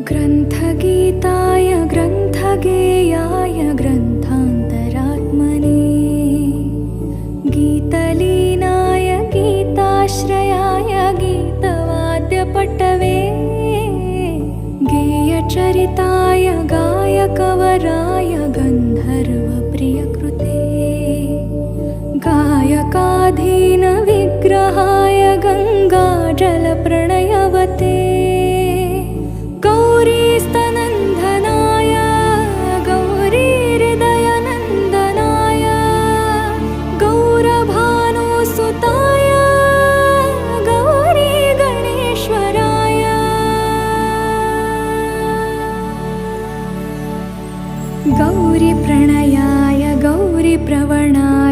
ग्रन्थगीताय ग्रन्थगेयाय ग्रन्थान्तरात्मने गीतलीनाय गीताश्रयाय गीतवाद्यपटवे गेयचरिताय गायकवराय गन्धर्वप्रियकृते गायकाधीनविग्रहाय गङ्गाजलप्रणयवते गौरीस्तनन्दनाय गौरीहृदयनन्दनाय गौरभानुसुताय गौरीगणेश्वराय गौरीप्रणयाय गौरीप्रवणाय